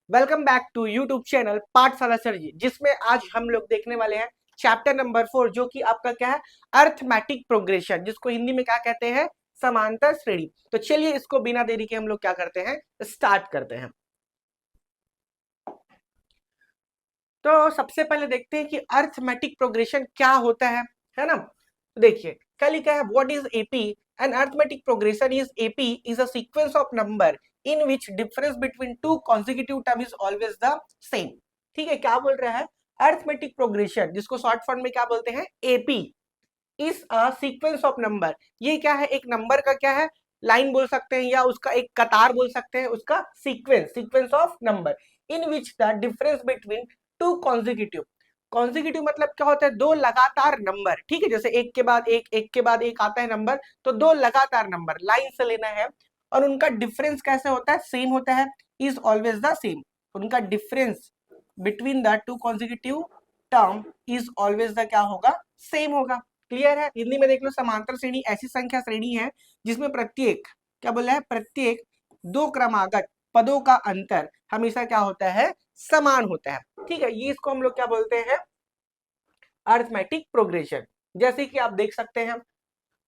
Welcome back to YouTube channel Pathshala sir ji, जिसमें आज हम लोग देखने वाले हैं चैप्टर नंबर 4, जो कि आपका क्या है, अर्थमेटिक प्रोग्रेशन, जिसको हिंदी में क्या कहते हैं, समांतर श्रेणी। तो चलिए इसको बिना देरी के हम लोग क्या करते हैं, स्टार्ट करते हैं। तो सबसे पहले देखते हैं कि अर्थमेटिक प्रोग्रेशन क्या होता है ना। तो देखिए क्या लिखा है, what is AP. An arithmetic progression is AP is a sequence of number in which difference between two consecutive term is always the same. ठीक है, क्या बोल रहा है, अर्थमेटिक प्रोग्रेशन जिसको शॉर्ट फॉर्म में क्या बोलते हैं, AP is a sequence of number. ये क्या है, एक नंबर का क्या है, लाइन बोल सकते हैं या उसका एक कतार बोल सकते हैं, उसका sequence of number in which the difference between two consecutive. Consecutive मतलब क्या होता है, दो लगातार नंबर। ठीक है, जैसे एक के बाद एक के बाद एक आता है नंबर, तो दो लगातार नंबर लाइन से लेना है और उनका डिफरेंस कैसे होता है, सेम होता है, इज ऑलवेज द सेम। उनका difference between the two consecutive term is always the क्या होगा, सेम होगा। क्लियर है। हिंदी में देख लो, समांतर श्रेणी ऐसी संख्या श्रेणी है जिसमें प्रत्येक क्या बोला है, प्रत्येक दो क्रमागत पदों का अंतर हमेशा क्या होता है, समान होता है। ठीक है, ये इसको हम लोग क्या बोलते हैं, अर्थमेटिक प्रोग्रेशन। जैसे कि आप देख सकते हैं,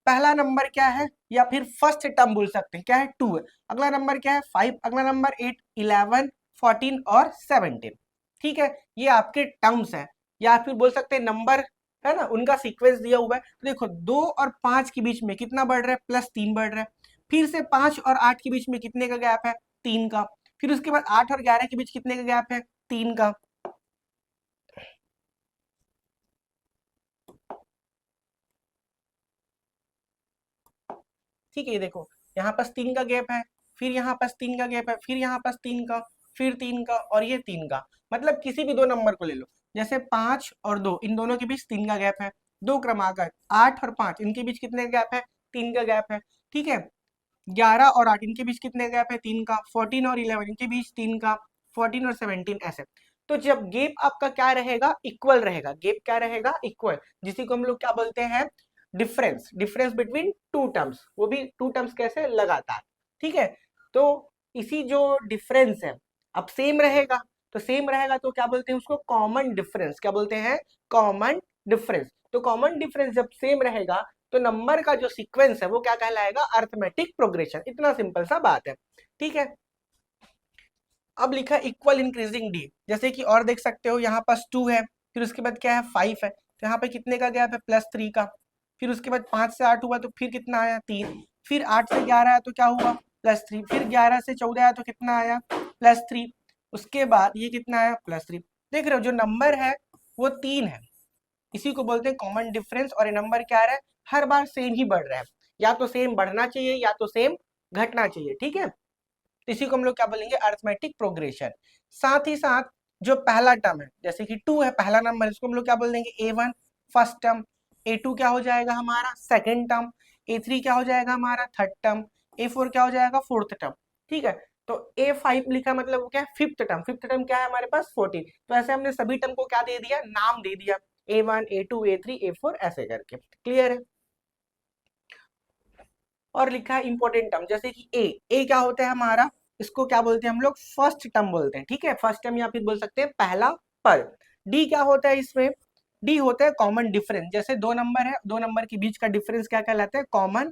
पहला नंबर क्या है, या फिर फर्स्ट टर्म बोल सकते हैं, क्या है, 2 है। अगला नंबर क्या है, 5। अगला नंबर 8, 11, 14 और 17। ठीक है, ये आपके टर्म्स है, या फिर बोल सकते हैं नंबर है ना, उनका सीक्वेंस दिया हुआ है। तो देखो 2 और 5 के बीच में कितना बढ़ रहा है, +3 बढ़ रहा है। फिर से 5 और 8 के बीच में कितने का गैप है, 3 का। फिर उसके बाद 8 और 11 के बीच कितने का गैप है, 3 का। ठीक है, ये देखो यहाँ पास 3 का गैप है, फिर यहाँ पास 3 का गैप है, फिर यहाँ पास 3 का, फिर 3 का और ये 3 का। मतलब किसी भी दो नंबर को ले लो, जैसे 5 और 2, इन दोनों के बीच 3 का गैप है। दो क्रमागत 8 और 5, इनके बीच कितने का गैप है, 3 का गैप है। ठीक है, 11 और 8 इनके बीच कितने का गैप है, 3 का। 14 और 11 इनके बीच 3 का। 14 और 17 ऐसे। तो जब गेप आपका क्या रहेगा, इक्वल रहेगा। गेप क्या रहेगा, इक्वल, जिसी को हम लोग क्या बोलते हैं, difference. Difference between to terms, वो भी टू टर्म्स कैसे, लगातार। ठीक है, तो इसी जो डिफरेंस है, अब सेम रहेगा। तो सेम रहेगा तो क्या बोलते हैं उसको, कॉमन डिफरेंस। क्या बोलते हैं, कॉमन डिफरेंस। तो कॉमन डिफरेंस जब सेम रहेगा तो नंबर का जो सीक्वेंस है वो क्या कहलाएगा, अर्थमेटिक प्रोग्रेशन। इतना सिंपल सा बात है। ठीक है, अब लिखा इक्वल इंक्रीजिंग डी, जैसे कि और देख सकते हो, यहाँ पास 2 है, फिर उसके बाद क्या है, 5 है, तो यहाँ पे कितने का गैप है, +3 का। फिर उसके बाद 5 से 8 हुआ तो फिर कितना आया, 3। फिर 8 से 11 आया तो क्या हुआ, +3। फिर 11 से 14 आया तो कितना आया, +3। उसके बाद ये कितना आया, +3। देख रहे हो, जो नंबर है वो 3 है, इसी को बोलते हैं कॉमन डिफरेंस। और ये नंबर क्या रहा है, हर बार सेम ही बढ़ रहा है। या तो सेम बढ़ना चाहिए या तो सेम घटना चाहिए। ठीक है, तो इसी को हम लोग क्या बोलेंगे, अर्थमेटिक प्रोग्रेशन। साथ ही साथ जो पहला टर्म है, जैसे कि 2 है पहला नंबर, इसको हम लोग क्या बोल देंगे, A1 फर्स्ट टर्म। A2 क्या हो जाएगा हमारा, सेकेंड टर्म। A3 क्या हो जाएगा हमारा, थर्ड टर्म। A4 क्या हो जाएगा, फोर्थ टर्म। ठीक है, तो A5 लिखा मतलब वो क्या है, फिफ्थ टर्म। फिफ्थ टर्म क्या है हमारे पास, 14। तो ऐसे हमने सभी टर्म को क्या दे दिया, नाम दे दिया, A1 A2 A3 A4 ऐसे करके। क्लियर है। और लिखा है इंपॉर्टेंट टर्म, जैसे कि ए क्या होता है हमारा, इसको क्या बोलते हैं हम लोग, फर्स्ट टर्म बोलते हैं। ठीक है, फर्स्ट टर्म या फिर बोल सकते हैं पहला पद। डी क्या होता है इसमें, डी होता है कॉमन डिफरेंस। जैसे दो नंबर है, दो नंबर के बीच का डिफरेंस क्या कहलाता है, कॉमन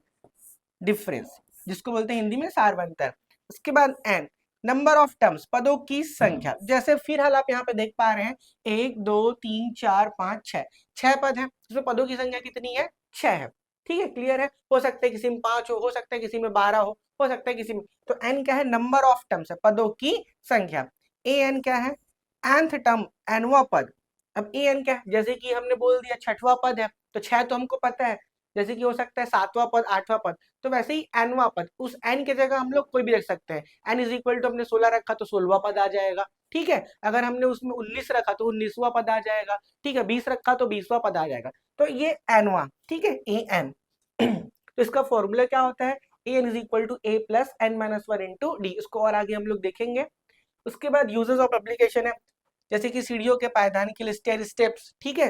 डिफरेंस, जिसको बोलते हैं हिंदी में सारवंतर। उसके बाद एन, नंबर ऑफ टर्म्स, पदों की संख्या। जैसे फिर हाल आप यहाँ पे देख पा रहे हैं, 1 2 3 4 5 6, 6 पद है, उसमें पदों की संख्या कितनी है, 6 है। ठीक है, क्लियर है। हो सकता है किसी में 5 हो सकता है किसी में 12 हो सकता है किसी में। तो एन क्या है, नंबर ऑफ टर्म्स है, पदों की संख्या। ए एन क्या है, एंथ टर्म, एनवा पद। अब ए एन क्या है, जैसे कि हमने बोल दिया छठवां पद है, तो 6 तो हमको पता है। जैसे कि हो सकता है सातवां पद, आठवां पद। तो वैसे ही एनवा पद, उस एन की जगह हम लोग कोई भी रख सकते हैं। एन इज इक्वल टू हमने 16 रखा तो 16वां पद आ जाएगा। ठीक है, अगर हमने उसमें 19 रखा तो 19वां पद आ जाएगा। ठीक है, 20 रखा तो 20वां पद आ जाएगा। तो ये एनवा, ठीक है, ए एन। तो इसका फॉर्मूला क्या होता है, A N is equal to A plus N minus one into D. इसको और आगे हम लोग देखेंगे। उसके बाद यूजेस ऑफ एप्लीकेशन है, जैसे कि सीढ़ियों के पायदान के लिए स्टेयर स्टेप्स। ठीक है,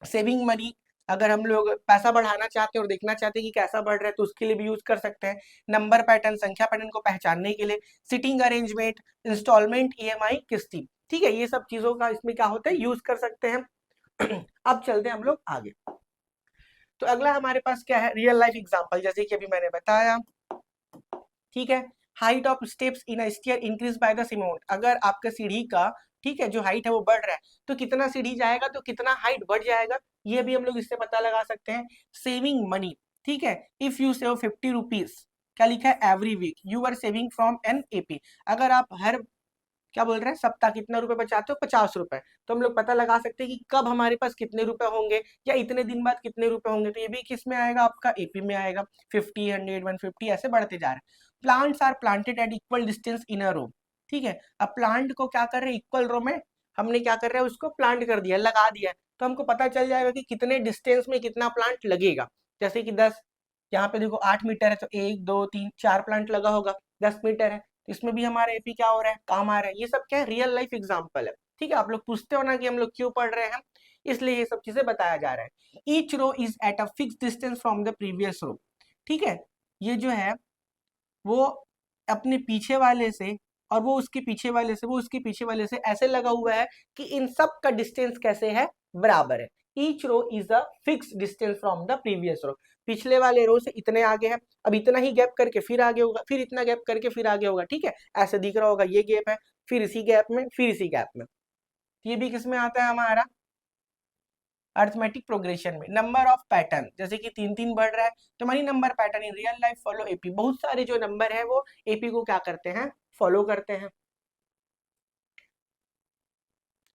सेविंग मनी, अगर हम लोग पैसा बढ़ाना चाहते हैं और देखना चाहते हैं कि कैसा बढ़ रहा है तो उसके लिए भी यूज कर सकते हैं। नंबर पैटर्न, संख्या पैटर्न को पहचानने के लिए, सिटिंग अरेंजमेंट, इंस्टॉलमेंट, ईएमआई, किस्ती, ठीक है, ये सब चीजों का इसमें क्या होता है, यूज कर सकते हैं। अब चलते हैं हम लोग आगे। तो अगला हमारे पास क्या है, रियल लाइफ एग्जांपल, जैसे कि अभी मैंने बताया, ठीक है। Height of steps in a stair increase by the same amount, अगर आपका सीढ़ी का, ठीक है, जो हाइट है वो बढ़ रहा है तो कितना सीढ़ी जाएगा तो कितना हाइट बढ़ जाएगा, ये भी हम लोग इससे पता लगा सकते हैं। सेविंग मनी, ठीक है, इफ यू सेव 50 रुपीज, क्या लिखा है, every week you are saving from an AP, अगर आप हर, क्या बोल रहे हैं, सप्ताह कितना रुपए बचाते हो, 50 रुपए, तो हम लोग पता लगा सकते हैं कि कब हमारे पास कितने रुपए होंगे या इतने दिन बाद कितने रुपए होंगे, तो ये भी किस में आएगा, आपका एपी में आएगा। 50, 100, 150 ऐसे बढ़ते जा रहे हैं। Plants are planted at equal distance in a row, ठीक है, अब प्लांट को क्या कर रहे हैं, इक्वल रो में हमने क्या कर रहे हैं, उसको प्लांट कर दिया, लगा दिया, तो हमको पता चल जाएगा कि कितने डिस्टेंस में कितना प्लांट लगेगा। जैसे कि 10, यहाँ पे देखो 8 मीटर है तो 1 2 3 4 प्लांट लगा होगा, 10 मीटर है, इसमें भी हमारा एपी क्या हो रहा है, काम आ रहा है। ये सब क्या है, रियल लाइफ एग्जांपल है, ठीक है। आप लोग पूछते हो ना कि हम लोग क्यों पढ़ रहे हैं, इसलिए ये सब चीजें बताया जा रहा है। Each row is at a fix distance from the previous row, ठीक है, ये जो है वो अपने पीछे वाले से, और वो उसके पीछे वाले से, वो उसके पीछे वाले से ऐसे लगा हुआ है कि इन सब का डिस्टेंस कैसे है, बराबर है। Each row is a fix distance from the previous row, पिछले वाले रो से इतने आगे है, अब इतना ही गैप करके फिर आगे होगा, फिर इतना गैप करके फिर आगे होगा, ठीक है, ऐसे दिख रहा होगा, ये गैप है, फिर इसी गैप में, फिर इसी गैप में, ये भी किस में आता है हमारा, अर्थमेटिक प्रोग्रेशन में। नंबर ऑफ पैटर्न, जैसे कि 3 3 बढ़ रहा है तो money number pattern in real life follow AP, बहुत सारे जो नंबर है वो एपी को क्या करते हैं, फॉलो करते हैं।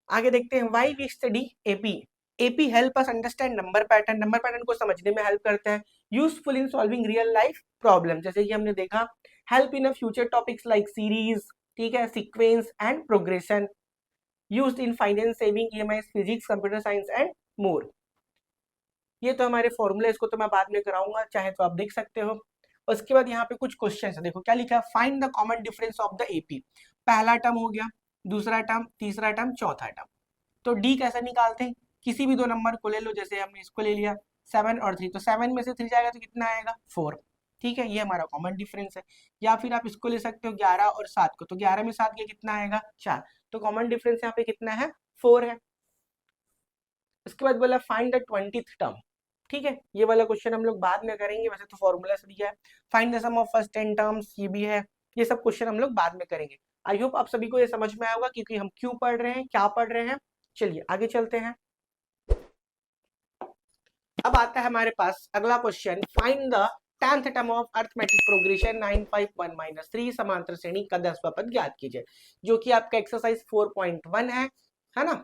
आगे देखते हैं, why we study AP. AP help us understand number pattern, number pattern को समझने में हेल्प करता है। Useful in solving real life problem, जैसे कि हमने देखा, help in a future topics like series, ठीक है, sequence and progression, used in finance, saving, EMI, physics, computer science and more. ये तो हमारे फॉर्मूले, इसको तो मैं बाद में कराऊंगा, चाहे तो आप देख सकते हो। उसके बाद यहाँ पे कुछ क्वेश्चन है, देखो क्या लिखा है, find the common difference of the AP. पहला टर्म हो गया, दूसरा टर्म, तीसरा टर्म, चौथा टर्म। तो डी कैसे निकालते हैं, किसी भी दो नंबर को ले लो, जैसे हमने इसको ले लिया 7 और 3, तो 7 में से 3 जाएगा तो कितना आएगा, 4, ठीक है, ये हमारा कॉमन डिफरेंस है। या फिर आप इसको ले सकते हो 11 और 7 को, तो 11 में 7 गया कितना आएगा, 4, तो कॉमन डिफरेंस यहाँ पे कितना है, 4 है। उसके बाद बोला फाइंड द 20th टर्म, ठीक है, ये वाला क्वेश्चन हम लोग बाद में करेंगे, वैसे तो फॉर्मूला से दिया है। Find the sum of first 10 terms, ये भी है, ये सब क्वेश्चन हम लोग बाद में करेंगे। आई होप आप सभी को ये समझ में आया होगा क्योंकि हम क्यों पढ़ रहे हैं, क्या पढ़ रहे हैं। चलिए आगे चलते हैं। अब आता है हमारे पास अगला question, find the 10th term of arithmetic progression 951 - 3 समांतर श्रेणी का 10वां पद ज्ञात कीजिए, जो कि आपका एक्सरसाइज 4.1 है ना।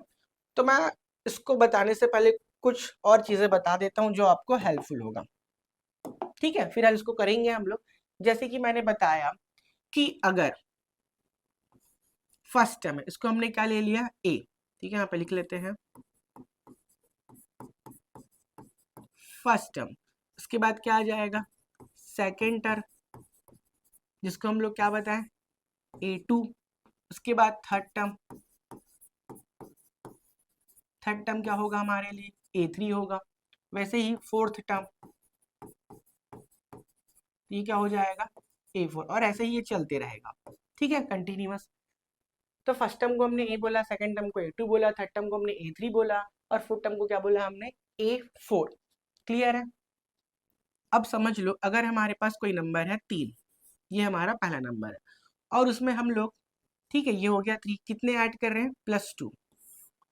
तो मैं इसको बताने से पहले कुछ और चीजें बता देता हूं जो आपको हेल्पफुल होगा, ठीक है, फिर इसको करेंगे हम लोग। जैसे कि मैंने बताया कि अगर फर्स्ट टर्म है, इसको हमने क्या ले लिया, ए, ठीक है, यहाँ पे लिख लेते हैं फर्स्ट टर्म। उसके बाद क्या आ जाएगा, सेकेंड टर्म, जिसको हम लोग क्या बताएं, A2। उसके बाद थर्ड टर्म क्या होगा हमारे लिए, A3 होगा। वैसे ही फोर्थ टर्म, ये क्या हो जाएगा, A4, और ऐसे ही ये चलते रहेगा, ठीक है, कंटिन्यूअस। तो फर्स्ट टर्म को हमने ए बोला, सेकंड टर्म को A2 बोला, थर्ड टर्म को हमने A3 बोला, और फोर्थ टर्म को क्या बोला हमने, A4। क्लियर है। अब समझ लो, अगर हमारे पास कोई नंबर है 3, ये हमारा पहला नंबर है, और उसमें हम लोग, ठीक है, ये हो गया 3, कितने ऐड कर रहे हैं, +2,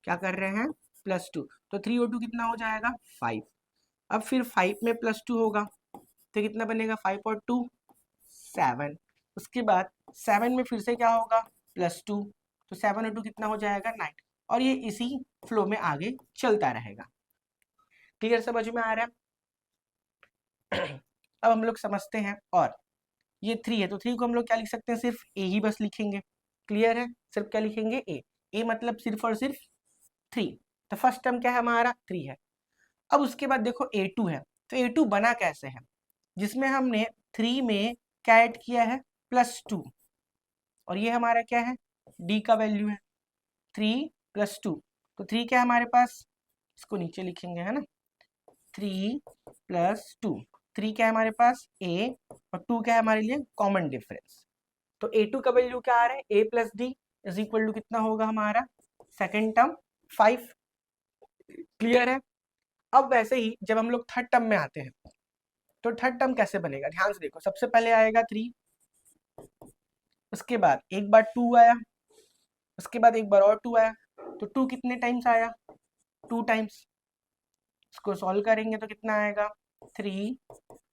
क्या कर रहे हैं, +2, तो 3 और 2 कितना हो जाएगा, 5। अब फिर 5 में +2 होगा तो कितना बनेगा, 5 और 2 7। उसके बाद 7 में फिर से क्या होगा, +2, तो 7 और 2 कितना हो जाएगा, 9, और ये इसी फ्लो में आगे चलता रहेगा। क्लियर, समझ में आ रहा है। अब हम लोग समझते हैं, और ये 3 है तो 3 को हम लोग क्या लिख सकते हैं, सिर्फ ए ही बस लिखेंगे। क्लियर है, सिर्फ क्या लिखेंगे, ए मतलब सिर्फ और सिर्फ 3। तो फर्स्ट टर्म क्या है हमारा, 3 है। अब उसके बाद देखो A2 है, तो A2 बना कैसे है, जिसमें हमने 3 में क्या ऐड किया है, +2, और ये हमारा क्या है, डी का वैल्यू है, 3 + 2, तो 3 क्या है हमारे पास, इसको नीचे लिखेंगे है ना, 3 प्लस 2। 3 क्या है हमारे पास a और 2 क्या है हमारे लिए कॉमन डिफरेंस। तो a2 का वैल्यू क्या आ रहा है a plus d is equal to कितना होगा हमारा सेकेंड टर्म 5। क्लियर है। अब वैसे ही जब हम लोग थर्ड टर्म में आते हैं तो थर्ड टर्म कैसे बनेगा ध्यान से देखो। सबसे पहले आएगा 3, उसके बाद एक बार 2 आया, उसके बाद एक बार और 2 आया। तो 2 कितने टाइम्स आया 2 टाइम्स। इसको सॉल्व करेंगे तो कितना आएगा 3,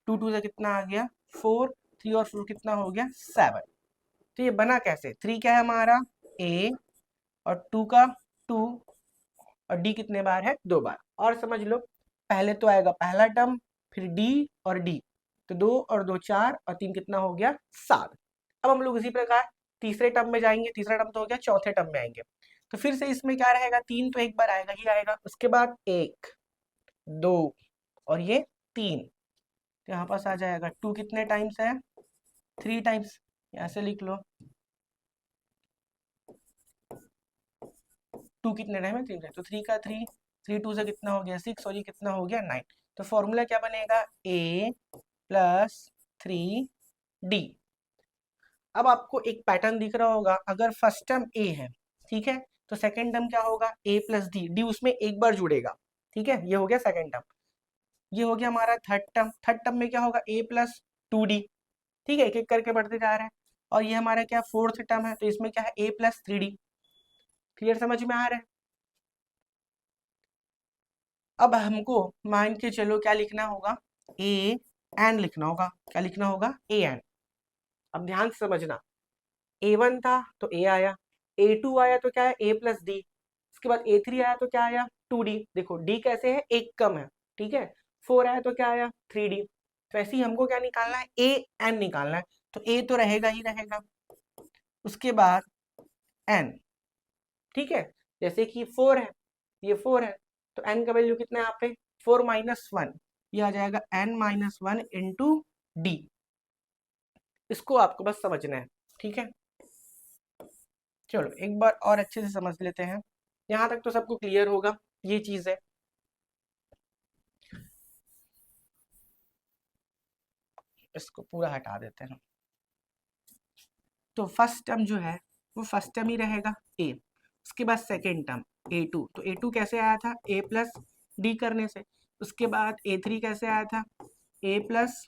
2 2 से कितना आ गया 4, 3 और 4 कितना हो गया 7। तो ये बना कैसे 3 क्या है हमारा a और 2 का 2 और d कितने बार है 2 बार। और समझ लो पहले तो आएगा पहला टर्म फिर d और d, तो 2 और 2 4 और 3 कितना हो गया 7। अब हम लोग इसी प्रकार तीसरे टर्म में जाएंगे, तीसरा टर्म तो हो गया, चौथे टर्म में आएंगे। तो फिर से इसमें क्या रहेगा 3 तो एक बार आएगा ही आएगा, उसके बाद 1 2 और ये 3। तो यहाँ पास आ जाएगा 2 कितने टाइम्स है 3 टाइम्स, ऐसे लिख लो 2 कितने टाइम है 3 टाइम। तो 3 का 3, 3 2 से कितना हो गया 6 और ये कितना हो गया 9। तो फॉर्मूला क्या बनेगा a प्लस 3d। अब आपको एक पैटर्न दिख रहा होगा, अगर फर्स्ट टर्म a है ठीक है तो सेकंड टर्म क्या होगा a प्लस डी, डी उसमें एक बार जुड़ेगा। ठीक है ये हो गया सेकंड टर्म। ये हो गया हमारा थर्ड टर्म, थर्ड टर्म में क्या होगा a प्लस 2d। ठीक है एक एक करके बढ़ते जा रहे हैं। और ये हमारा क्या फोर्थ टर्म है तो इसमें क्या है a प्लस 3d। क्लियर समझ में आ रहा है। अब हमको मान के चलो क्या लिखना होगा a एन लिखना होगा। क्या लिखना होगा a एन। अब ध्यान से समझना a1 था तो a आया, a2 आया तो क्या है a प्लस डी, उसके बाद a3 आया तो क्या आया 2d। देखो d कैसे है एक कम है ठीक है, 4 आया तो क्या आया 3d। तो ऐसे ही हमको क्या निकालना है a एन निकालना है। तो a तो रहेगा ही रहेगा, उसके बाद n। ठीक है जैसे कि 4 है, ये 4 है तो n का वैल्यू कितना है यहाँ पे 4 माइनस 1, ये आ जाएगा n माइनस 1 इंटू डी। इसको आपको बस समझना है। ठीक है चलो एक बार और अच्छे से समझ लेते हैं, यहाँ तक तो सबको क्लियर होगा ये चीज है। इसको पूरा हटा देते हैं। तो फर्स्ट टर्म जो है वो फर्स्ट टर्म ही रहेगा a, उसके बाद सेकेंड टर्म a2। तो a2 कैसे आया था a प्लस डी करने से, उसके बाद a3 कैसे आया था a प्लस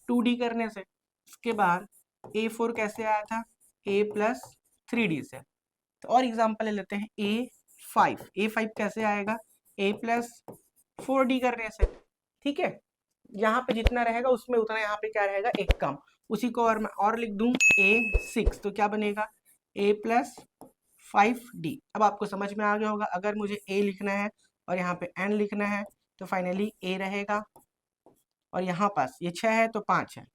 2d करने से, उसके बाद a4 कैसे आया था a प्लस 3d से। तो और एग्जांपल ले लेते हैं a5 कैसे आएगा a प्लस 4d करने से। ठीक है यहाँ पे जितना रहेगा उसमें उतना यहाँ पे क्या रहेगा एक कम। उसी को और मैं और लिख दूं a6 तो क्या बनेगा a प्लस 5d। अब आपको समझ में आ गया होगा, अगर मुझे a लिखना है और यहाँ पे n लिखना है तो फाइनली a रहेगा। और यहाँ पास ये 6 है तो 5 है,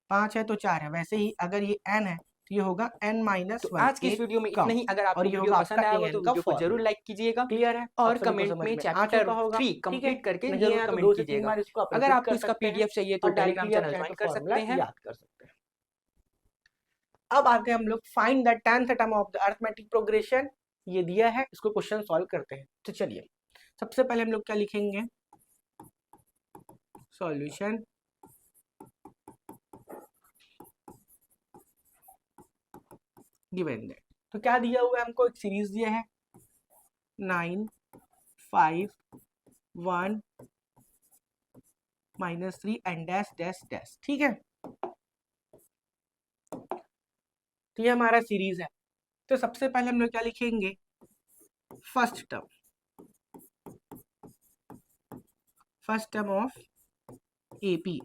5 है तो 4 है। वैसे ही अगर ये n है तो ये होगा n माइनस तो 1 आज की इस वीडियो में इतना ही। अगर आपको और ये वीडियो होगा पसंद आपका आया हो an तो का वीडियो को जरूर फॉर्मूला। लाइक कीजिएगा क्लियर है और आप सभी को कमेंट समझ में में आ चैप्टर चुका होगा। 3 ठीक है कंप्लीट करके नहीं जरूर है तो 2 कमेंट से 3 कीजिएगा। बार इसको आप अगर रिपीट आपको कर इसका सकते हैं पीडीएफ चाहिए तो और टेलीग्राम डायरेक्टली आप चैनल चाहे ज्वाइन तो कर फॉर्मूला सकते हैं। याद कर सकते हैं। अब आगे हम लोग find the tenth term of the arithmetic progression, ये दिया है इसको क्वेश्चन सॉल्व करते हैं। तो चलिए सबसे पहले हम लोग क्या लिखेंगे सॉल्यूशन गिवन दैट। तो क्या दिया हुआ है हमको एक सीरीज दिया है 9 5 1 minus 3 and dash dash dash. ठीक है तो ये हमारा सीरीज है। तो सबसे पहले हम लोग क्या लिखेंगे first term of AP.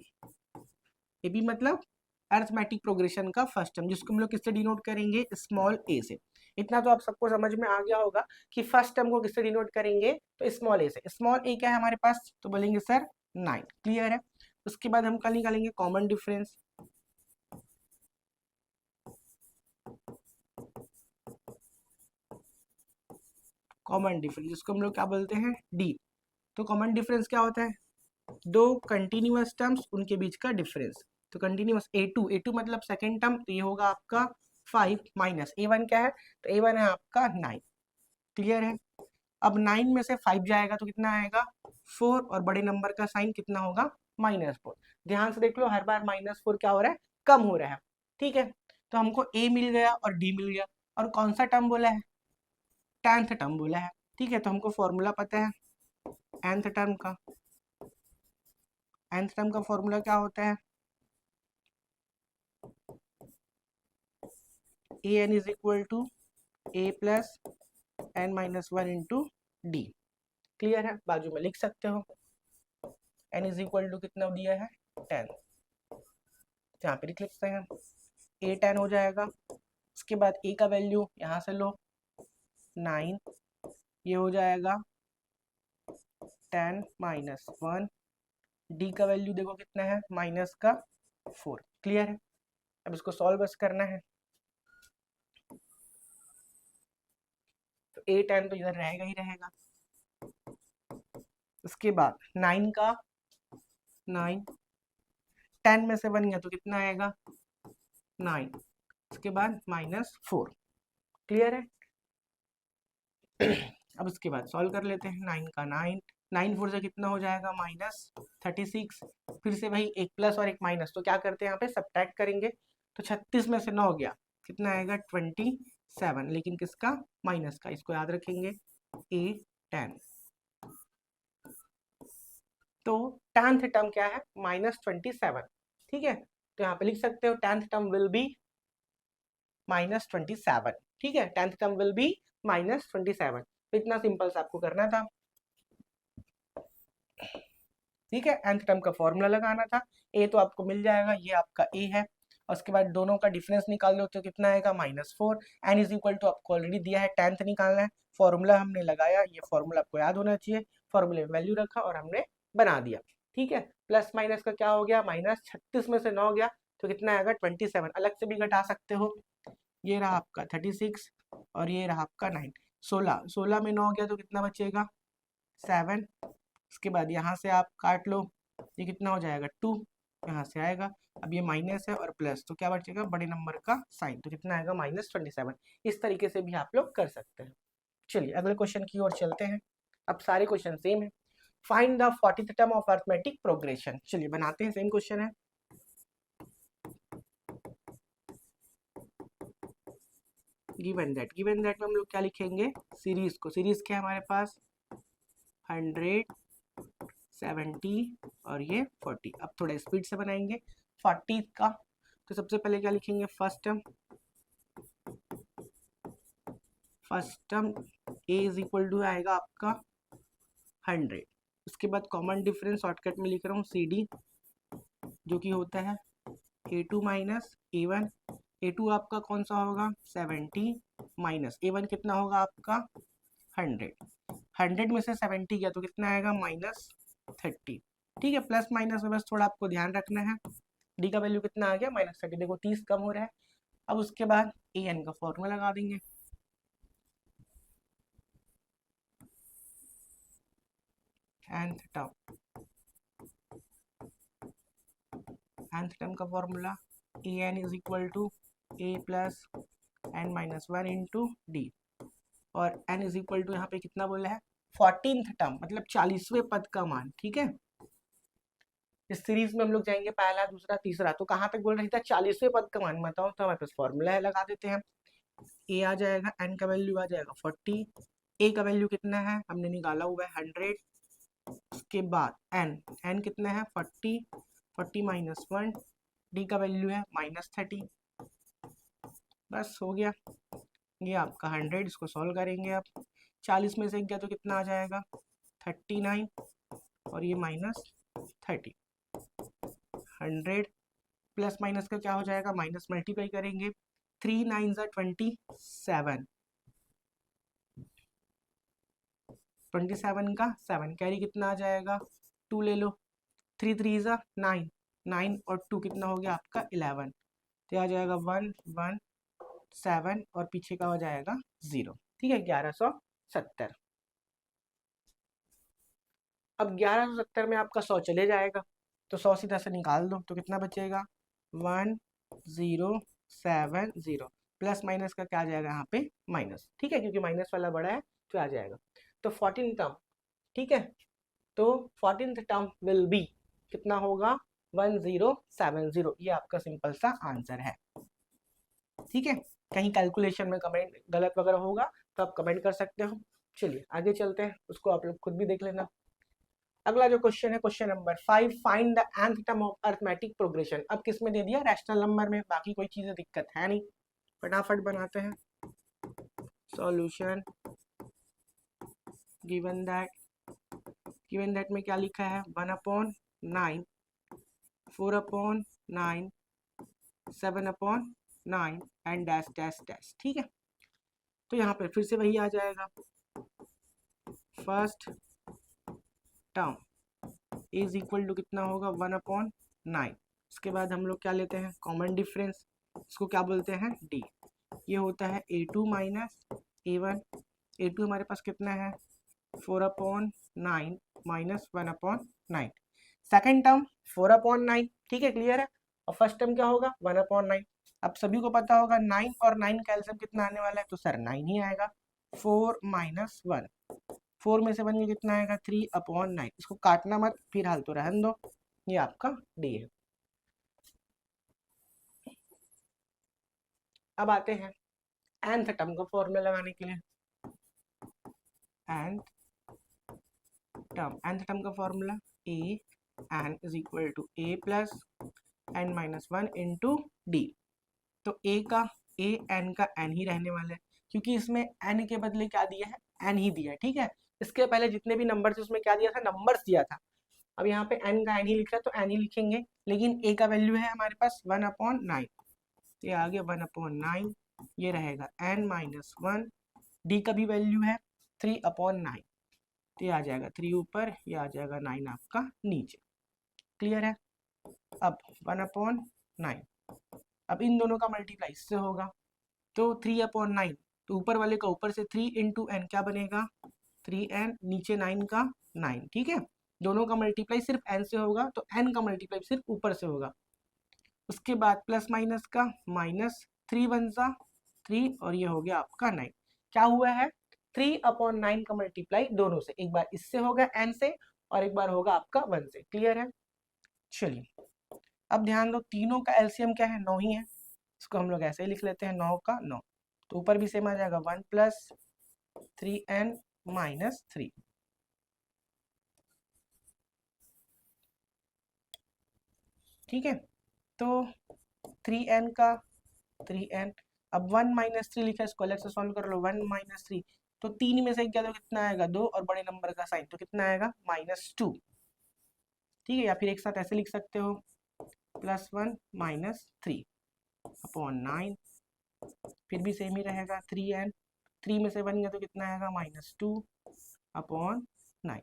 AP मतलब अरिथमेटिक प्रोग्रेशन का फर्स्ट टर्म, जिसको हम लोग किससे डिनोट करेंगे स्मॉल ए से। इतना तो आप सबको समझ में आ गया होगा कि फर्स्ट टर्म को किससे डिनोट करेंगे तो स्मॉल ए से। स्मॉल ए क्या है हमारे पास तो बोलेंगे सर 9। क्लियर है। उसके बाद हम क्या निकालेंगे कॉमन डिफरेंस। कॉमन डिफरेंस जिसको हम लोग क्या बोलते हैं डी। तो कॉमन डिफरेंस क्या होता है दो कंटिन्यूअस टर्म्स उनके बीच का डिफरेंस। तो कंटिन्यूअस a2 मतलब सेकेंड टर्म, तो ये होगा आपका 5 माइनस a1 क्या है तो a1 है आपका 9। क्लियर है। अब 9 में से 5 जाएगा तो कितना आएगा 4, और बड़े नंबर का साइन कितना होगा -4। ध्यान से देख लो, हर बार -4 क्या हो रहा है, कम हो रहा है। ठीक है, तो हमको a मिल गया और d मिल गया, और कौन सा टर्म बोला है, 10th टर्म बोला है। ठीक है, तो हमको फॉर्मूला पता है nth टर्म का। nth टर्म का फॉर्मूला क्या होता है, an is equal to a plus n-1 into d. Clear है, बाजू में लिख सकते हो। n इज इक्वल टू कितना दिया है 10, यहाँ पे लिख सकते हैं a 10 हो जाएगा। उसके बाद a का वैल्यू यहाँ से लो 9, ये हो जाएगा 10-1। d का वैल्यू देखो कितना है -4। क्लियर है, अब इसको सॉल्व बस करना है। तो a 10 तो इधर रहेगा ही रहेगा। उसके बाद 9 का 9, 10 में से 1 गया तो कितना आएगा 9, उसके बाद -4। क्लियर है। अब उसके बाद सॉल्व कर लेते हैं। 9 का 9, 9 4 से कितना हो जाएगा -36। फिर से वही एक प्लस और एक माइनस, तो क्या करते हैं यहाँ पे सब्ट्रैक्ट करेंगे। तो 36 में से 9 गया कितना आएगा 27, लेकिन किसका, माइनस का। इसको याद रखेंगे a 10। तो 10th टर्म क्या है -27। ठीक है, तो यहाँ पे लिख सकते हो 10th टर्म विल बी -27। ठीक है, 10th टर्म विल बी -27। तो इतना सिंपल सा आपको करना था। ठीक है, nth टर्म का फॉर्मूला लगाना था। a तो आपको मिल जाएगा, ये आपका a है। और उसके बाद दोनों का डिफरेंस निकाल लो तो कितना आएगा -4। n इज इक्वल टू आपको ऑलरेडी दिया है 10th निकालना है, फॉर्मूला हमने लगाया, ये फॉर्मूला आपको याद होना चाहिए। फॉर्मूले में वैल्यू रखा और हमने बना दिया। ठीक है, प्लस माइनस का क्या हो गया, -36 में से 9 गया तो कितना आएगा 27। अलग से भी घटा सकते हो, ये रहा आपका 36 और ये रहा आपका 9। 16 में 9 गया तो कितना बचेगा 7। उसके बाद यहाँ से आप काट लो, ये कितना हो जाएगा 2, यहाँ से आएगा। अब ये माइनस है और प्लस, तो क्या बचेगा बड़े नंबर का साइन, तो कितना आएगा -27। इस तरीके से भी आप लोग कर सकते हैं। चलिए अगले क्वेश्चन की ओर चलते हैं। अब सारे क्वेश्चन सेम है। Find the 40th term of arithmetic progression. चलिए बनाते हैं, सेम क्वेश्चन है। गिवन दैट में हम लोग क्या लिखेंगे, सीरीज को। सीरीज क्या है हमारे पास 100, 70 और ये 40। अब थोड़ा स्पीड से बनाएंगे 40 का। तो सबसे पहले क्या लिखेंगे, first term a is equal to आएगा आपका 100। उसके बाद कॉमन डिफरेंस शॉर्टकट में लिख रहा हूँ CD, जो कि होता है a2 माइनस a1। a2 आपका कौन सा होगा 70 माइनस a1 कितना होगा आपका 100। 100 में से 70 गया तो कितना आएगा -30। ठीक है, प्लस माइनस में बस थोड़ा आपको ध्यान रखना है। डी का वैल्यू कितना आ गया -30, देखो 30 कम हो रहा है। अब उसके बाद an का फॉर्मूला लगा देंगे। nth टर्म का formula an is equal to a plus n-1 into d, और n इज इक्वल टू यहाँ पे कितना बोला है 14th टर्म, मतलब 40वें पद का मान। ठीक है, इस सीरीज में हम लोग जाएंगे पहला, दूसरा, तीसरा, तो कहाँ तक बोल रही था 40वें पद का मान बताओ। तो हमारे पास फॉर्मूला है, लगा देते हैं। a आ जाएगा, n का वैल्यू आ जाएगा 40, a का वैल्यू कितना है हमने निकाला हुआ है 100। उसके बाद n कितना है 40 माइनस 1, d का वैल्यू है -30। बस हो गया, ये आपका 100। इसको सॉल्व करेंगे आप, 40 में से गया तो कितना आ जाएगा 39 और ये -30। 100 प्लस माइनस का क्या हो जाएगा, माइनस मल्टीप्लाई करेंगे, 3 9 27, 27 का 7 कैरी कितना आ जाएगा 2 ले लो, 3 3 9, 9 और 2 कितना हो गया आपका 11। तो आ जाएगा 1 1 7 और पीछे का हो जाएगा 0। ठीक है, 1170। अब 1170 में आपका 100 चले जाएगा, तो 100 सीधा से निकाल दो तो कितना बचेगा 1070। प्लस माइनस का क्या आ जाएगा यहाँ पे माइनस। ठीक है, क्योंकि माइनस वाला बड़ा है तो आ जाएगा। तो 14 टर्म, ठीक है, तो 14th टर्म विल बी कितना होगा 1070। ये आपका सिंपल सा आंसर है, ठीक है। कहीं कैलकुलेशन में कमेंट गलत वगैरह होगा तो आप कमेंट कर सकते हो। चलिए आगे चलते हैं, उसको आप लोग खुद भी देख लेना। अगला जो क्वेश्चन है question number 5, find the nth term of arithmetic progression. अब किस में दे दिया, रैशनल नंबर में, बाकी कोई चीजें दिक्कत है नहीं। फटाफट बनाते हैं सॉल्यूशन। गिवन दैट में क्या लिखा है 1/9, 4/9, 7/9 एंड डैश डैश डैश, ठीक है। तो यहाँ पे फिर से वही आ जाएगा, first term is equal to कितना होगा 1/9। इसके बाद हम लोग क्या लेते हैं कॉमन डिफरेंस, इसको क्या बोलते हैं डी। ये होता है a2 माइनस a1। a2 हमारे पास कितना है 4/9 माइनस 1/9। सेकेंड टर्म 4/9, ठीक है, क्लियर है। और फर्स्ट टर्म क्या होगा 1/9। अब सभी को पता होगा 9 और 9 का एलसीएम कितना आने वाला है, तो सर 9 ही आएगा। 4 माइनस 1, 4 में से 1 कितना आएगा 3/9। इसको काटना मत, फिर हाल तो रहने दो, ये आपका डी है। अब आते हैं nth टर्म का फॉर्मूला लगाने के लिए। nth टर्म का formula a n is equal to a plus n minus 1 into d. तो a n का n ही रहने वाला है, क्योंकि इसमें n के बदले क्या दिया है n ही दिया है, ठीक है। इसके पहले जितने भी नंबर थे उसमें क्या दिया था, नंबर्स दिया था। अब यहाँ पे n का n ही लिखा है तो n ही लिखेंगे, लेकिन a का वैल्यू है हमारे पास 1/9, तो ये आ गया 1/9। ये रहेगा n माइनस 1। डी का भी वैल्यू है 3/9, तो ये आ जाएगा 3 ऊपर, ये आ जाएगा 9 आपका नीचे, क्लियर है। अब 1/9, अब इन दोनों का मल्टीप्लाई इससे होगा, तो 3/9, तो ऊपर वाले का ऊपर से 3 इंटू एन क्या बनेगा 3n, नीचे 9 का 9, ठीक है। दोनों का मल्टीप्लाई सिर्फ n से होगा, तो n का मल्टीप्लाई सिर्फ ऊपर से होगा। उसके बाद प्लस माइनस का माइनस, 3 1 सा 3, और ये हो गया आपका 9। क्या हुआ है 3/9 का मल्टीप्लाई दोनों से, एक बार इससे होगा n से और एक बार होगा आपका 1 से, क्लियर है। चलिए अब ध्यान दो, तीनों का एलसीएम क्या है 9 ही है, इसको हम लोग ऐसे ही लिख लेते हैं 9 का 9, तो ऊपर भी सेम आ जाएगा 1 प्लस 3n माइनस 3, ठीक है। तो 3n का 3n, अब 1 माइनस 3 लिखा है, इसको अलग से सॉल्व कर लो। 1 माइनस 3, तो 3 में से क्या दो कितना आएगा 2, और बड़े नंबर का साइन तो कितना आएगा -2, ठीक है। या फिर एक साथ ऐसे लिख सकते हो +1 माइनस 3/9, फिर भी सेम ही रहेगा 3n। 3 में से 1 गया तो कितना आएगा -2/9।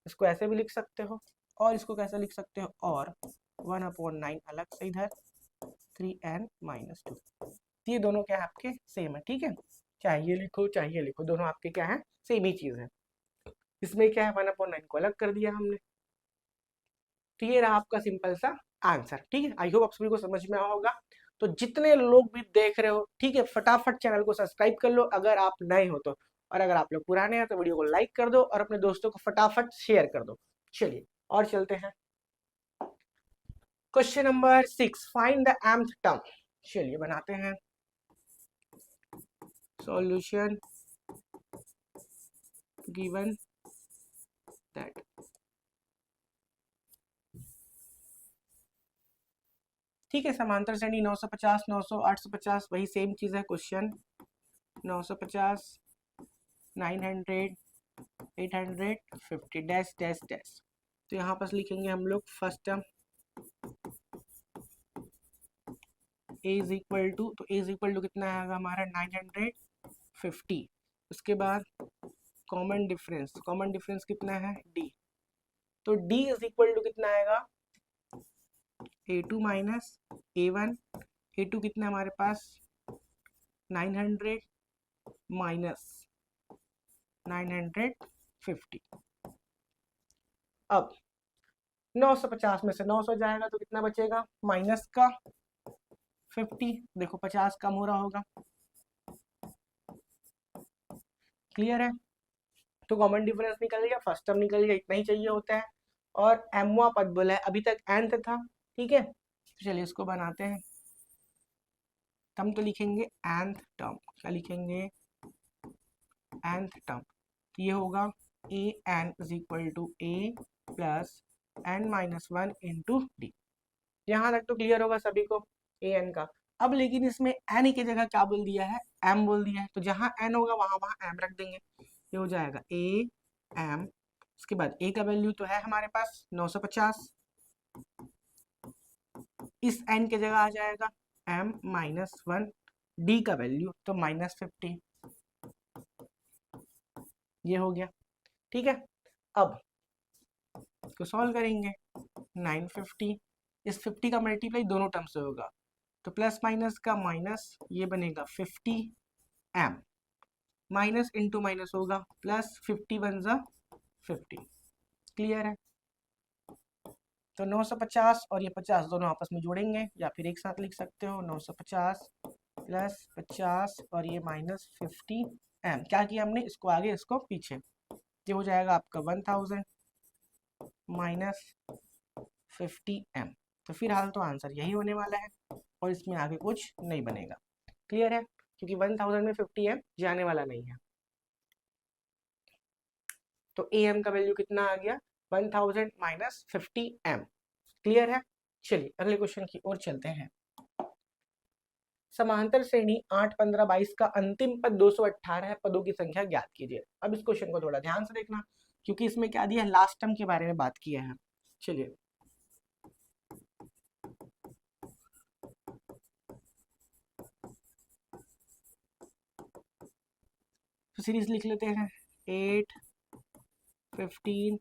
इसको ऐसे भी लिख सकते हो, और इसको कैसे लिख सकते हो, और 1/9 अलग से इधर 3n माइनस 2। ये दोनों क्या है आपके सेम है, ठीक है। चाहे ये लिखो चाहे ये लिखो, दोनों आपके क्या है सेम ही चीज है। इसमें क्या है 1/9 को अलग कर दिया हमने, तो ये रहा आपका सिंपल सा आंसर, ठीक है। आई होप आप सभी को समझ में आया होगा। तो जितने लोग भी देख रहे हो, ठीक है, फटाफट चैनल को सब्सक्राइब कर लो अगर आप नए हो तो, और अगर आप लोग पुराने हैं तो वीडियो को लाइक कर दो और अपने दोस्तों को फटाफट शेयर कर दो। चलिए और चलते हैं question number 6, find the mth term. चलिए बनाते हैं सॉल्यूशन। गिवन दैट ठीक है, समांतर श्रेणी 950 900 850 वही सेम चीज है। क्वेश्चन 950 900 850 डैश डैश डैश, तो यहाँ पर लिखेंगे हम लोग first term a is equal to, तो a इज इक्वल टू कितना आएगा हमारा 950। उसके बाद कॉमन डिफरेंस कितना है d, तो d इज इक्वल टू कितना आएगा a2 माइनस a1। a2 कितना हमारे पास 900 माइनस 950। अब 950 में से 900 जाएगा तो कितना बचेगा माइनस का 50, देखो 50 कम हो रहा होगा, क्लियर है। तो कॉमन डिफरेंस निकल गया, फर्स्ट टर्म निकल गया, इतना ही चाहिए होता है। और mवां पद बोला है, अभी तक nth था, ठीक है। तो चलिए इसको बनाते हैं। हम तो लिखेंगे nth टर्म, क्या लिखेंगे, nth टर्म। तो ये होगा a n is equal to a plus n minus one into d. यहाँ तक तो क्लियर होगा सभी को a n का। अब लेकिन इसमें n की जगह क्या बोल दिया है, m बोल दिया है, तो जहाँ n होगा वहां वहां m रख देंगे। ये हो जाएगा a m, उसके बाद a का वैल्यू तो है हमारे पास 950, इस n की जगह आ जाएगा m माइनस वन, डी का वैल्यू तो -50, ये हो गया, ठीक है। अब इसको सॉल्व करेंगे, 950, इस 50 का मल्टीप्लाई दोनों टर्म से होगा, तो प्लस माइनस का माइनस, ये बनेगा 50 m, माइनस इंटू माइनस होगा प्लस, 50 वन जा 50, क्लियर है। तो 950 और ये 50 दोनों आपस में जोड़ेंगे या फिर एक साथ लिख सकते हो, 950 प्लस 50 और ये माइनस 50 m, क्या किया हमने, इसको आगे इसको पीछे, ये हो जाएगा आपका 1000 माइनस 50 m। तो फिलहाल तो आंसर यही होने वाला है और इसमें आगे कुछ नहीं बनेगा, क्लियर है, क्योंकि 1000 में 50 m जाने वाला नहीं है। तो am का वैल्यू कितना आ गया, 1000 माइनस 50 m, क्लियर है। चलिए अगले क्वेश्चन की ओर चलते हैं। समांतर श्रेणी 8, 15, 22 का अंतिम पद 218 पदों की संख्या ज्ञात कीजिए। अब इस क्वेश्चन को थोड़ा ध्यान से देखना, क्योंकि इसमें क्या दिया है, लास्ट टर्म के बारे में बात किया है। चलिए तो सीरीज लिख लेते हैं, 8, 15,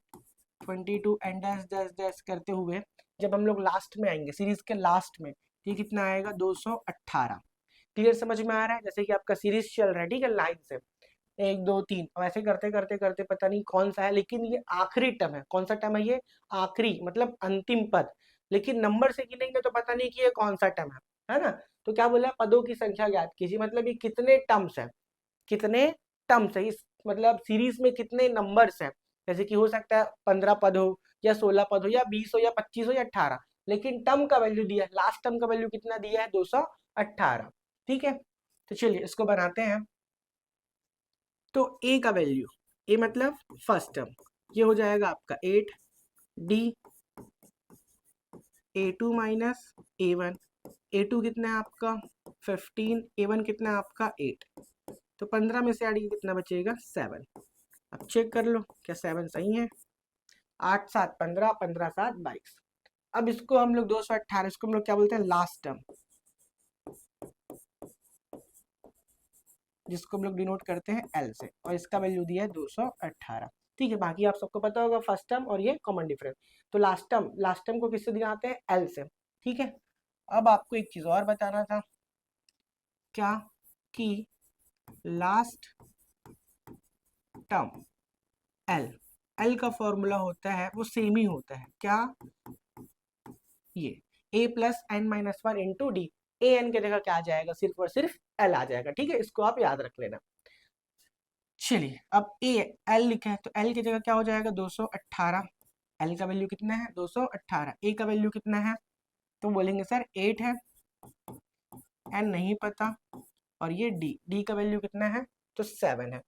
22 एंड डैश डैश डैश करते हुए जब हम लोग लास्ट में आएंगे, सीरीज के लास्ट में, ये कितना आएगा, 218। क्लियर, समझ में आ रहा है, जैसे कि आपका सीरीज चल रहा है, ठीक है, लाइन से 1 2 3, और ऐसे करते करते करते पता नहीं कौन सा है, लेकिन ये आखिरी टर्म है। कौन सा टर्म है ये, आखिरी, मतलब अंतिम पद, लेकिन नंबर से गिनेंगे तो पता नहीं कि ये कौन सा टर्म है ना। तो क्या बोला, पदों की संख्या ज्ञात कीजिए, मतलब ये कितने टर्म्स है, कितने टर्म्स है इस, मतलब सीरीज में कितने नंबर्स है। जैसे कि हो सकता है 15 पद हो या 16 पद हो या 20 हो या 25 हो या 18, लेकिन टर्म का वैल्यू दिया है, लास्ट टर्म का वैल्यू कितना दिया है, 218, ठीक है। तो चलिए इसको बनाते हैं। तो a का वैल्यू, a मतलब फर्स्ट टर्म, ये हो जाएगा आपका 8, d a2 minus a1, a2 कितना है आपका 15, a1 कितना है आपका 8, तो 15 में से आगे कितना बचेगा 7। अब चेक कर लो क्या 7 सही है, 8 7 15, 15 7 22। अब इसको हम लोग 218, इसको हम लोग क्या बोलते हैं, लास्ट टर्म, जिसको हम लोग डिनोट करते हैं L से, और इसका वैल्यू दिया है 218, ठीक है। बाकी आप सबको पता होगा फर्स्ट टर्म और ये कॉमन डिफरेंस। तो लास्ट टर्म को किससे दिखाते हैं, L से, ठीक है। अब आपको एक चीज और बताना था, क्या कि लास्ट टर्म L का फॉर्मूला होता है, वो सेम ही होता है, क्या, ये a plus N minus one into d, a n की जगह क्या आ जाएगा, सिर्फ और सिर्फ L आ जाएगा, ठीक है, इसको आप याद रख लेना। चलिए अब L लिखा है, तो L की जगह क्या हो जाएगा, 218, L का वैल्यू कितना है 218, A का वैल्यू कितना है, तो बोलेंगे सर 8 है, N नहीं पता, और ये D का वैल्यू कितना है, तो 7 है,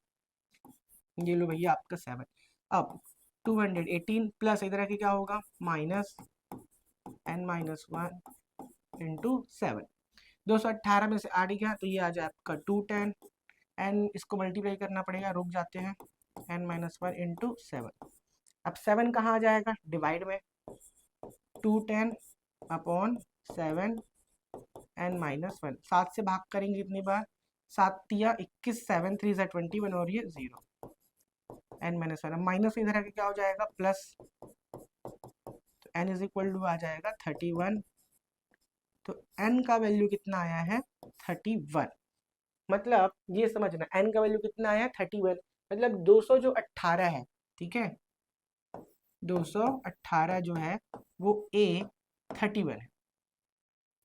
ये लो भैया आपका 7। अब 218 प्लस इधर के क्या होगा, minus N minus one into 7, 218 में से 8 गया तो ये आ जाए आपका 210, एन इसको मल्टीप्लाई करना पड़ेगा, रुक जाते हैं, n माइनस वन इंटू 7। अब 7 कहाँ आ जाएगा, डिवाइड में, 210 अपॉन 7 n माइनस वन, 7 से भाग करेंगे कितनी बार, 7 तिया 21, 7 3 जा 21 और ये 0, n माइनस वन, माइनस इधर आके क्या हो जाएगा, प्लस, तो n इज इक्वल टू आ जाएगा 31, तो n का वैल्यू कितना आया है 31, मतलब ये समझना n का वैल्यू कितना आया 31, मतलब 200 जो 18 है, ठीक है, 218 जो है वो A31 है,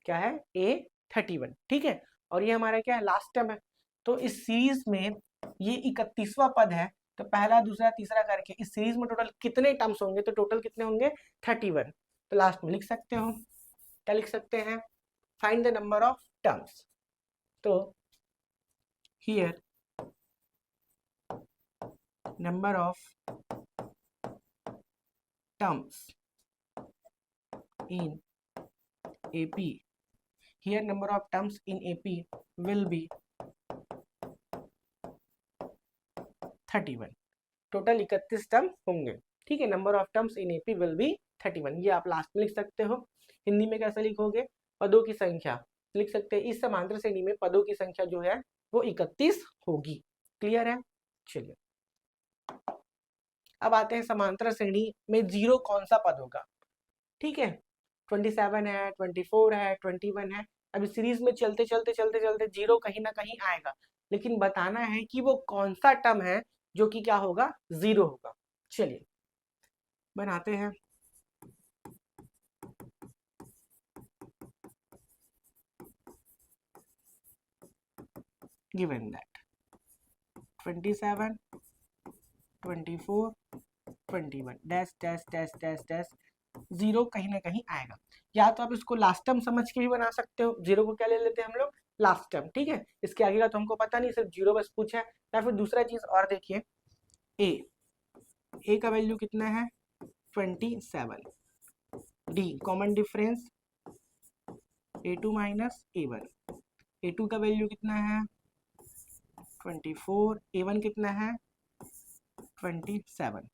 क्या है, A31, ठीक है। और ये हमारा क्या है, लास्ट टर्म है। तो इस सीरीज में ये 31वां पद है, तो पहला दूसरा तीसरा करके इस सीरीज में टोटल कितने टर्म्स होंगे, तो टोटल कितने होंगे 31। तो लास्ट में लिख सकते हो, क्या लिख सकते हैं, find the number of terms. तो here number of terms in AP, here number of terms in AP will be 31। Total 31 term होंगे, ठीक है। Number of terms in AP will be 31, ये आप लास्ट में लिख सकते हो। हिंदी में कैसे लिखोगे, पदों की संख्या लिख सकते हैं, इस समांतर श्रेणी में पदों की संख्या जो है वो 31 होगी। क्लियर है, चलिए अब आते हैं समांतर श्रेणी में जीरो कौन सा पद होगा, ठीक है। 27 है, 24 है, 21 है। अभी सीरीज में चलते चलते चलते चलते जीरो कहीं ना कहीं आएगा, लेकिन बताना है कि वो कौन सा टर्म है जो कि क्या होगा, जीरो होगा। चलिए बनाते हैं। Given that 27, 24, 21 dash dash dash dash dash zero कहीं ना कहीं आएगा। या तो आप इसको लास्ट टर्म समझ के भी बना सकते हो, जीरो को क्या ले लेते हैं हम लोग, लास्ट टर्म, ठीक है। इसके आगे का तो हमको पता नहीं, सिर्फ जीरो बस पूछा है। या फिर दूसरा चीज और देखिए, ए का वैल्यू कितना है 27, D common difference A2 minus A1, A2 का वैल्यू कितना है 24, A1 कितना है 27।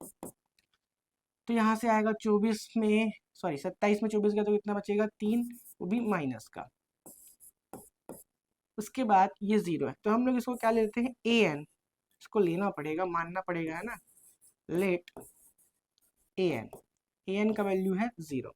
तो यहाँ से आएगा 24 में, सॉरी 27 में 24 का तो कितना बचेगा 3, वो भी माइनस का। उसके बाद ये जीरो है, तो हम लोग इसको क्या लेते हैं an, इसको लेना पड़ेगा, मानना पड़ेगा, है ना। लेट an का वैल्यू है 0।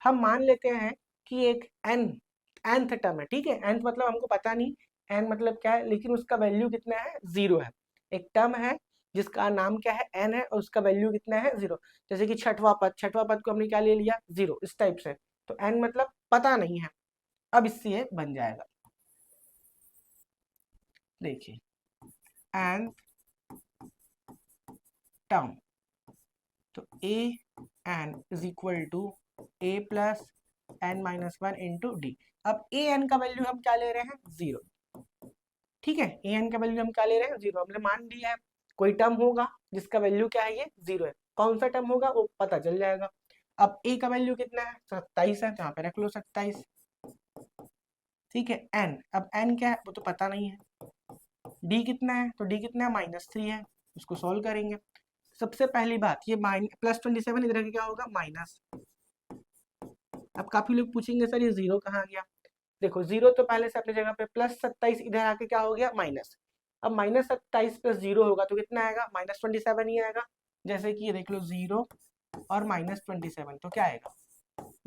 हम मान लेते हैं कि एक nth टर्म है, ठीक है। nth मतलब हमको पता नहीं n मतलब क्या है, लेकिन उसका वैल्यू कितना है 0 है। एक टर्म है जिसका नाम क्या है n है और उसका वैल्यू कितना है 0। जैसे कि छठवां पद को हमने क्या ले लिया 0, इस टाइप से। तो n मतलब पता नहीं है। अब इससे ये बन जाएगा, देखिए nth टर्म, तो an is equal to a plus n minus 1 into d. अब an का वैल्यू हम क्या ले रहे हैं 0, ठीक है। an का वैल्यू हम क्या ले रहे हैं 0, हमने मान लिया है। कोई टर्म होगा जिसका वैल्यू क्या है, ये 0 है। कौन सा टर्म होगा वो पता चल जाएगा। अब a का वैल्यू कितना है 27 है, तो यहाँ पे रख लो 27, ठीक है। n, अब n क्या है वो तो पता नहीं है। d कितना है, तो d कितना है -3 है, उसको सॉल्व करेंगे। सबसे पहली बात, ये प्लस 27 इधर क्या होगा माइनस। अब काफी लोग पूछेंगे सर ये जीरो कहाँ गया। देखो जीरो तो पहले से अपनी जगह पे, प्लस 27 इधर आके क्या हो गया माइनस। अब -27 प्लस जीरो होगा तो कितना आएगा -27 ही आएगा। जैसे कि ये देख लो 0 और -27, तो क्या आएगा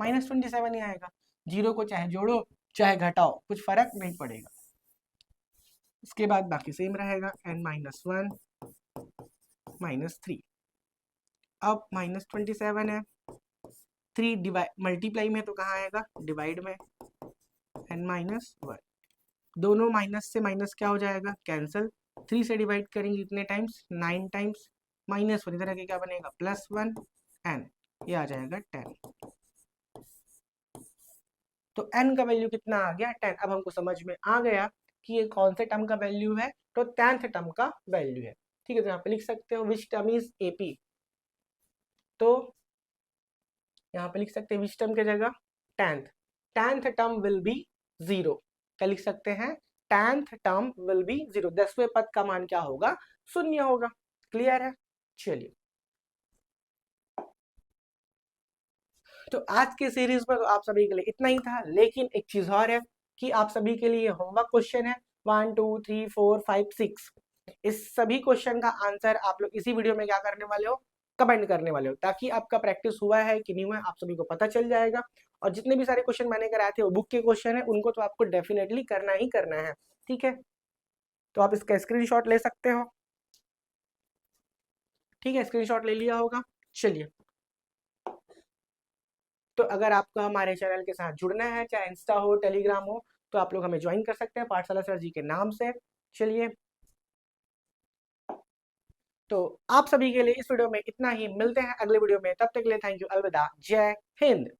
-27 ही आएगा। जीरो को चाहे जोड़ो चाहे घटाओ कुछ फर्क नहीं पड़ेगा। इसके बाद बाकी सेम रहेगा, n-1 -3। अब -27 है, 3 डिवाइड मल्टीप्लाई में तो कहाँ आएगा डिवाइड में, n-1। दोनों माइनस से माइनस क्या हो जाएगा कैंसिल। 3 से डिवाइड करेंगे कितने टाइम्स 9 टाइम्स, -1 इधर आके क्या बनेगा +1 n, ये आ जाएगा 10। तो n का वैल्यू कितना आ गया 10। अब हमको समझ में आ गया कि ये कौन से टर्म का वैल्यू है, तो 10th टर्म का वैल्यू है, ठीक है। तो यहाँ पे लिख सकते हो विच टर्म इज AP, तो यहाँ पे लिख सकते हैं विच टर्म की जगह 10th टर्म विल बी 0। क्या लिख सकते हैं 10th टर्म विल बी 0, 10वें पद का मान क्या होगा 0 होगा। क्लियर है, चलिए। तो आज के सीरीज में तो आप सभी के लिए इतना ही था, लेकिन एक चीज और है कि आप सभी के लिए होमवर्क क्वेश्चन है 1 2 3 4 5 6। इस सभी क्वेश्चन का आंसर आप लोग इसी वीडियो में क्या करने वाले हो, कमेंट करने वाले हो, ताकि आपका प्रैक्टिस हुआ है कि नहीं हुआ है आप सभी को पता चल जाएगा। और जितने भी सारे क्वेश्चन मैंने कराए थे वो बुक के क्वेश्चन है, उनको तो आपको डेफिनेटली करना ही करना है, ठीक है। तो आप इसका स्क्रीनशॉट ले सकते हो, ठीक है, स्क्रीनशॉट ले लिया होगा। चलिए, तो अगर आपको हमारे चैनल के साथ जुड़ना है, चाहे इंस्टा हो टेलीग्राम हो, तो आप लोग हमें ज्वाइन कर सकते हैं पाठशाला सर जी के नाम से। चलिए, तो आप सभी के लिए इस वीडियो में इतना ही, मिलते हैं अगले वीडियो में, तब तक के लिए थैंक यू, अलविदा, जय हिंद।